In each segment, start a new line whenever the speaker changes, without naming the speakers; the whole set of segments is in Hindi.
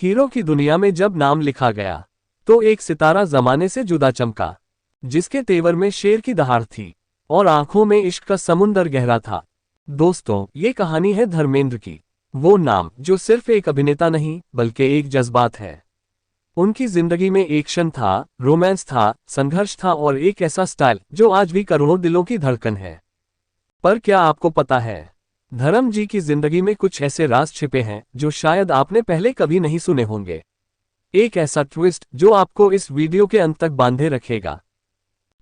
हीरो की दुनिया में जब नाम लिखा गया तो एक सितारा जमाने से जुदा चमका, जिसके तेवर में शेर की दहाड़ थी और आंखों में इश्क का समुंदर गहरा था। दोस्तों, ये कहानी है धर्मेंद्र की, वो नाम जो सिर्फ एक अभिनेता नहीं बल्कि एक जज्बात है। उनकी जिंदगी में एक्शन था, रोमांस था, संघर्ष था और एक ऐसा स्टाइल जो आज भी करोड़ों दिलों की धड़कन है। पर क्या आपको पता है, धर्म जी की जिंदगी में कुछ ऐसे राज छिपे हैं जो शायद आपने पहले कभी नहीं सुने होंगे। एक ऐसा ट्विस्ट जो आपको इस वीडियो के अंत तक बांधे रखेगा।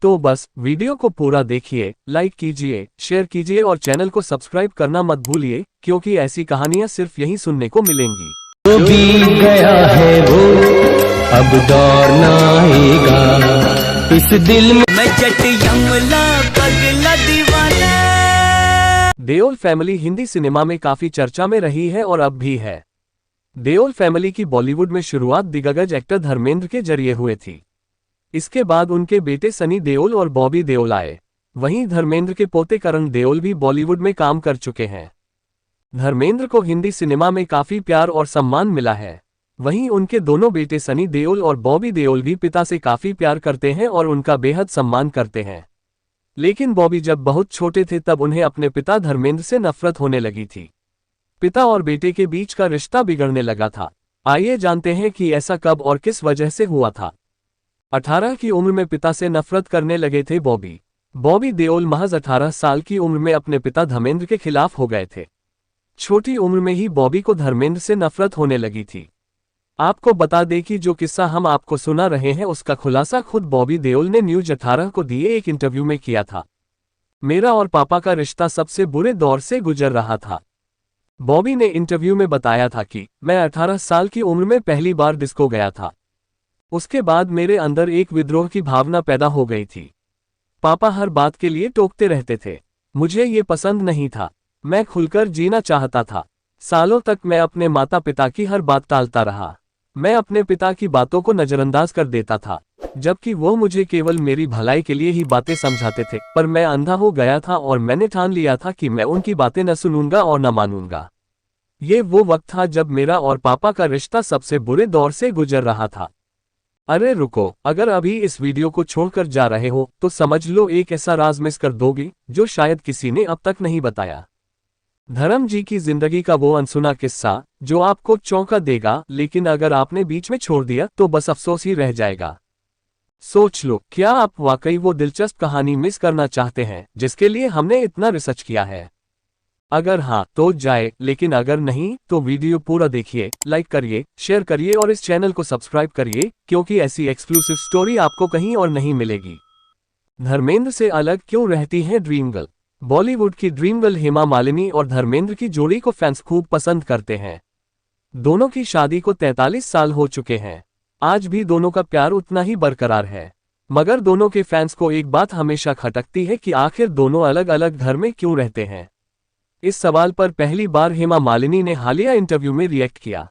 तो बस वीडियो को पूरा देखिए, लाइक कीजिए, शेयर कीजिए और चैनल को सब्सक्राइब करना मत भूलिए, क्योंकि ऐसी कहानियां सिर्फ यहीं सुनने को मिलेंगी।
जो बीत गया है वो अब दौर ना आएगा, इस दिल में मैं जट यमला पगला दीवाना।
देओल फैमिली हिंदी सिनेमा में काफी चर्चा में रही है और अब भी है। देओल फैमिली की बॉलीवुड में शुरुआत दिग्गज एक्टर धर्मेंद्र के जरिए हुए थी। इसके बाद उनके बेटे सनी देओल और बॉबी देओल आए। वहीं धर्मेंद्र के पोते करण देओल भी बॉलीवुड में काम कर चुके हैं। धर्मेंद्र को हिंदी सिनेमा में काफी प्यार और सम्मान मिला है। वहीं उनके दोनों बेटे सनी देओल और बॉबी देओल भी पिता से काफी प्यार करते हैं और उनका बेहद सम्मान करते हैं। लेकिन बॉबी जब बहुत छोटे थे तब उन्हें अपने पिता धर्मेंद्र से नफरत होने लगी थी। पिता और बेटे के बीच का रिश्ता बिगड़ने लगा था। आइए जानते हैं कि ऐसा कब और किस वजह से हुआ था। 18 की उम्र में पिता से नफरत करने लगे थे बॉबी देओल महज 18 साल की उम्र में अपने पिता धर्मेंद्र के खिलाफ हो गए थे। छोटी उम्र में ही बॉबी को धर्मेंद्र से नफरत होने लगी थी। आपको बता दें कि जो किस्सा हम आपको सुना रहे हैं उसका खुलासा खुद बॉबी देओल ने न्यूज 18 को दिए एक इंटरव्यू में किया था। मेरा और पापा का रिश्ता सबसे बुरे दौर से गुजर रहा था। बॉबी ने इंटरव्यू में बताया था कि मैं 18 साल की उम्र में पहली बार डिस्को गया था। उसके बाद मेरे अंदर एक विद्रोह की भावना पैदा हो गई थी। पापा हर बात के लिए टोकते रहते थे। मुझे ये पसंद नहीं था। मैं खुलकर जीना चाहता था। सालों तक मैं अपने माता पिता की हर बात टालता रहा। मैं अपने पिता की बातों को नजरअंदाज कर देता था, जबकि वो मुझे केवल मेरी भलाई के लिए ही बातें समझाते थे। पर मैं अंधा हो गया था और मैंने ठान लिया था कि मैं उनकी बातें न सुनूंगा और न मानूंगा। ये वो वक्त था जब मेरा और पापा का रिश्ता सबसे बुरे दौर से गुजर रहा था। अरे रुको, अगर अभी इस वीडियो को छोड़कर जा रहे हो तो समझ लो एक ऐसा राज मिस कर दोगे जो शायद किसी ने अब तक नहीं बताया। धर्म जी की जिंदगी का वो अनसुना किस्सा जो आपको चौंका देगा, लेकिन अगर आपने बीच में छोड़ दिया तो बस अफसोस ही रह जाएगा। सोच लो, क्या आप वाकई वो दिलचस्प कहानी मिस करना चाहते हैं जिसके लिए हमने इतना रिसर्च किया है? अगर हाँ तो जाए, लेकिन अगर नहीं तो वीडियो पूरा देखिए, लाइक करिए, शेयर करिए और इस चैनल को सब्सक्राइब करिए, क्योंकि ऐसी एक्सक्लूसिव स्टोरी आपको कहीं और नहीं मिलेगी। धर्मेंद्र से अलग क्यों रहती है ड्रीम गर्ल? बॉलीवुड की ड्रीम गर्ल हेमा मालिनी और धर्मेंद्र की जोड़ी को फैंस खूब पसंद करते हैं। दोनों की शादी को 43 साल हो चुके हैं। आज भी दोनों का प्यार उतना ही बरकरार है। मगर दोनों के फैंस को एक बात हमेशा खटकती है कि आखिर दोनों अलग अलग घर में क्यों रहते हैं। इस सवाल पर पहली बार हेमा मालिनी ने हालिया इंटरव्यू में रिएक्ट किया।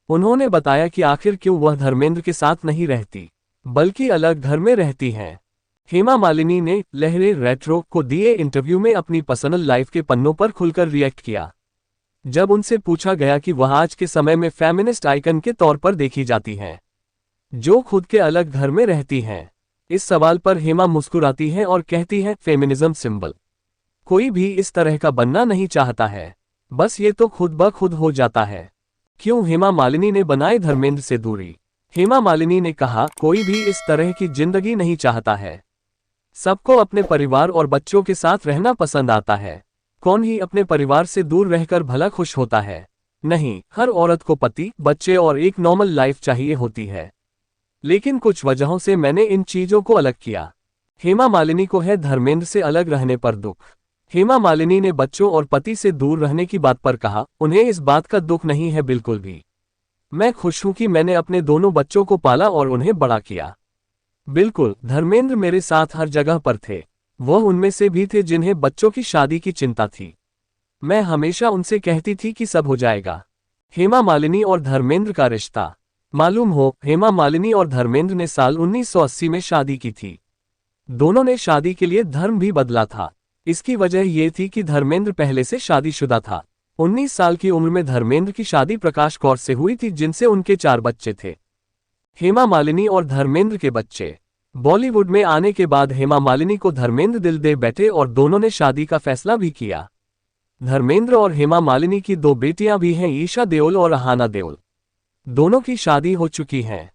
उन्होंने बताया कि आखिर क्यों वह धर्मेंद्र के साथ नहीं रहती बल्कि अलग घर में रहती हैं। हेमा मालिनी ने लहरे रेट्रो को दिए इंटरव्यू में अपनी पर्सनल लाइफ के पन्नों पर खुलकर रिएक्ट किया। जब उनसे पूछा गया कि वह आज के समय में फेमिनिस्ट आइकन के तौर पर देखी जाती हैं, जो खुद के अलग घर में रहती हैं। इस सवाल पर हेमा मुस्कुराती हैं और कहती हैं, फेमिनिज्म सिंबल कोई भी इस तरह का बनना नहीं चाहता है, बस ये तो खुद ब खुद हो जाता है। क्यों हेमा मालिनी ने बनाए धर्मेंद्र से दूरी? हेमा मालिनी ने कहा, कोई भी इस तरह की जिंदगी नहीं चाहता है। सबको अपने परिवार और बच्चों के साथ रहना पसंद आता है। कौन ही अपने परिवार से दूर रहकर भला खुश होता है? नहीं, हर औरत को पति, बच्चे और एक नॉर्मल लाइफ चाहिए होती है। लेकिन कुछ वजहों से मैंने इन चीजों को अलग किया। हेमा मालिनी को है धर्मेंद्र से अलग रहने पर दुख। हेमा मालिनी ने बच्चों और पति से दूर रहने की बात पर कहा, उन्हें इस बात का दुख नहीं है बिल्कुल भी। मैं खुश हूं कि मैंने अपने दोनों बच्चों को पाला और उन्हें बड़ा किया। बिल्कुल, धर्मेंद्र मेरे साथ हर जगह पर थे। वह उनमें से भी थे जिन्हें बच्चों की शादी की चिंता थी। मैं हमेशा उनसे कहती थी कि सब हो जाएगा। हेमा मालिनी और धर्मेंद्र का रिश्ता। मालूम हो, हेमा मालिनी और धर्मेंद्र ने साल 1980 में शादी की थी। दोनों ने शादी के लिए धर्म भी बदला था। इसकी वजह यह थी कि धर्मेंद्र पहले से शादीशुदा था। 19 साल की उम्र में धर्मेंद्र की शादी प्रकाश कौर से हुई थी, जिनसे उनके 4 बच्चे थे। हेमा मालिनी और धर्मेंद्र के बच्चे। बॉलीवुड में आने के बाद हेमा मालिनी को धर्मेंद्र दिल दे बैठे और दोनों ने शादी का फैसला भी किया। धर्मेंद्र और हेमा मालिनी की 2 बेटियां भी हैं, ईशा देओल और अहाना देओल। दोनों की शादी हो चुकी है।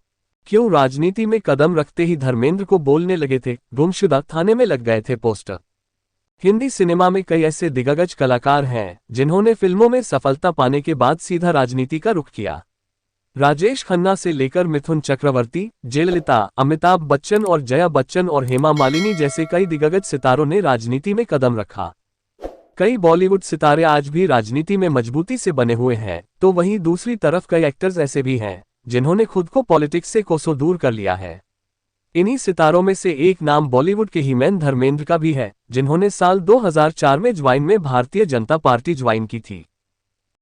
क्यों राजनीति में कदम रखते ही धर्मेंद्र को बोलने लगे थे, गुमशुदा थाने में लग गए थे पोस्टर। हिंदी सिनेमा में कई ऐसे दिग्गज कलाकार हैं जिन्होंने फिल्मों में सफलता पाने के बाद सीधा राजनीति का रुख किया। राजेश खन्ना से लेकर मिथुन चक्रवर्ती, जयललिता, अमिताभ बच्चन और जया बच्चन और हेमा मालिनी जैसे कई दिग्गज सितारों ने राजनीति में कदम रखा। कई बॉलीवुड सितारे आज भी राजनीति में मजबूती से बने हुए हैं, तो वहीं दूसरी तरफ कई एक्टर्स ऐसे भी हैं जिन्होंने खुद को पॉलिटिक्स से कोसों दूर कर लिया है। इन्हीं सितारों में से एक नाम बॉलीवुड के हीमैन धर्मेंद्र का भी है, जिन्होंने साल 2004 में ज्वाइन में भारतीय जनता पार्टी ज्वाइन की थी।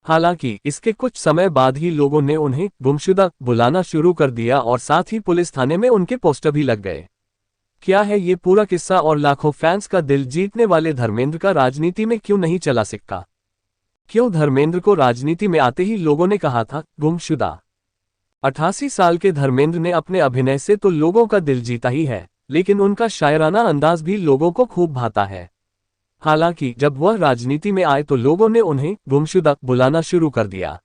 हालांकि इसके कुछ समय बाद ही लोगों ने उन्हें गुमशुदा बुलाना शुरू कर दिया और साथ ही पुलिस थाने में उनके पोस्टर भी लग गए। क्या है ये पूरा किस्सा और लाखों फैंस का दिल जीतने वाले धर्मेंद्र का राजनीति में क्यों नहीं चला सिक्का? क्यों धर्मेंद्र को राजनीति में आते ही लोगों ने कहा था गुमशुदा? 88 साल के धर्मेंद्र ने अपने अभिनय से तो लोगों का दिल जीता ही है, लेकिन उनका शायराना अंदाज भी लोगों को खूब भाता है। हालांकि जब वह राजनीति में आए तो लोगों ने उन्हें गुमशुदा बुलाना शुरू कर दिया।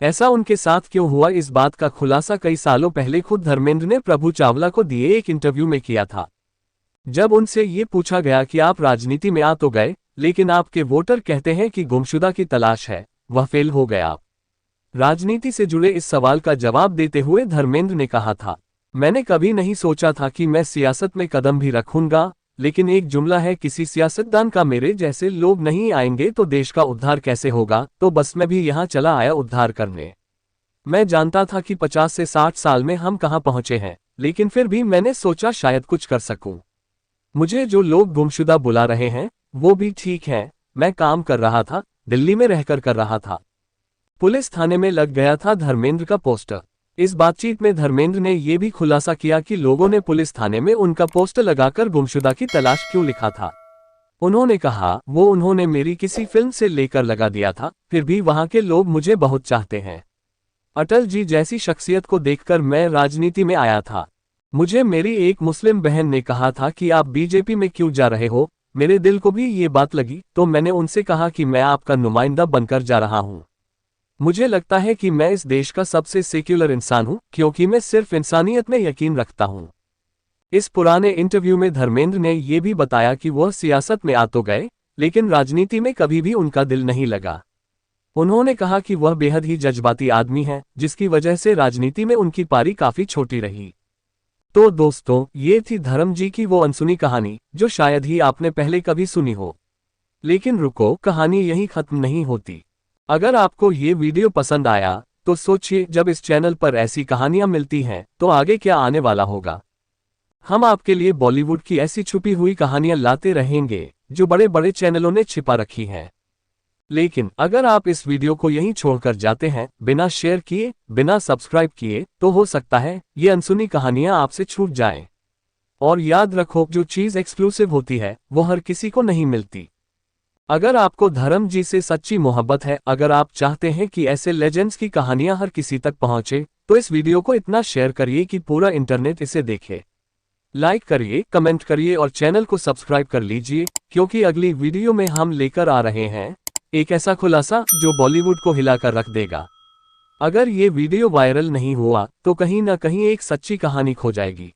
ऐसा उनके साथ क्यों हुआ, इस बात का खुलासा कई सालों पहले खुद धर्मेंद्र ने प्रभु चावला को दिए एक इंटरव्यू में किया था। जब उनसे ये पूछा गया कि आप राजनीति में आ तो गए, लेकिन आपके वोटर कहते हैं कि गुमशुदा की तलाश है, वह फेल हो गया। राजनीति से जुड़े इस सवाल का जवाब देते हुए धर्मेंद्र ने कहा था, मैंने कभी नहीं सोचा था कि मैं सियासत में कदम भी रखूंगा, लेकिन एक जुमला है, किसी सियासतदान का मेरे जैसे लोग नहीं आएंगे तो देश का उद्धार कैसे होगा, तो बस मैं भी यहाँ चला आया उद्धार करने। मैं जानता था कि 50 से 60 साल में हम कहाँ पहुंचे हैं, लेकिन फिर भी मैंने सोचा शायद कुछ कर सकूं। मुझे जो लोग गुमशुदा बुला रहे हैं वो भी ठीक है, मैं काम कर रहा था, दिल्ली में रहकर कर रहा था। पुलिस थाने में लग गया था धर्मेंद्र का पोस्टर। इस बातचीत में धर्मेंद्र ने यह भी खुलासा किया कि लोगों ने पुलिस थाने में उनका पोस्टर लगाकर गुमशुदा की तलाश क्यों लिखा था। उन्होंने कहा, वो उन्होंने मेरी किसी फिल्म से लेकर लगा दिया था, फिर भी वहां के लोग मुझे बहुत चाहते हैं। अटल जी जैसी शख्सियत को देखकर मैं राजनीति में आया था। मुझे मेरी एक मुस्लिम बहन ने कहा था कि आप बीजेपी में क्यों जा रहे हो, मेरे दिल को भी ये बात लगी, तो मैंने उनसे कहा कि मैं आपका नुमाइंदा बनकर जा रहा हूं। मुझे लगता है कि मैं इस देश का सबसे सेक्युलर इंसान हूं, क्योंकि मैं सिर्फ इंसानियत में यकीन रखता हूं। इस पुराने इंटरव्यू में धर्मेंद्र ने यह भी बताया कि वह सियासत में आ तो गए, लेकिन राजनीति में कभी भी उनका दिल नहीं लगा। उन्होंने कहा कि वह बेहद ही जज्बाती आदमी है, जिसकी वजह से राजनीति में उनकी पारी काफी छोटी रही। तो दोस्तों, ये थी धर्म जी की वो अनसुनी कहानी, जो शायद ही आपने पहले कभी सुनी हो। लेकिन रुको, कहानी यहीं खत्म नहीं होती। अगर आपको ये वीडियो पसंद आया तो सोचिए, जब इस चैनल पर ऐसी कहानियां मिलती हैं तो आगे क्या आने वाला होगा। हम आपके लिए बॉलीवुड की ऐसी छुपी हुई कहानियां लाते रहेंगे जो बड़े बड़े चैनलों ने छिपा रखी हैं। लेकिन अगर आप इस वीडियो को यहीं छोड़कर जाते हैं बिना शेयर किए, बिना सब्सक्राइब किए, तो हो सकता है ये अनसुनी कहानियां आपसे छूट जाएं। और याद रखो, जो चीज एक्सक्लूसिव होती है वो हर किसी को नहीं मिलती। अगर आपको धर्म जी से सच्ची मोहब्बत है, अगर आप चाहते हैं कि ऐसे लेजेंड्स की कहानियां हर किसी तक पहुंचे, तो इस वीडियो को इतना शेयर करिए कि पूरा इंटरनेट इसे देखे। लाइक करिए, कमेंट करिए और चैनल को सब्सक्राइब कर लीजिए, क्योंकि अगली वीडियो में हम लेकर आ रहे हैं एक ऐसा खुलासा जो बॉलीवुड को हिलाकर रख देगा। अगर ये वीडियो वायरल नहीं हुआ तो कहीं ना कहीं एक सच्ची कहानी खो जाएगी।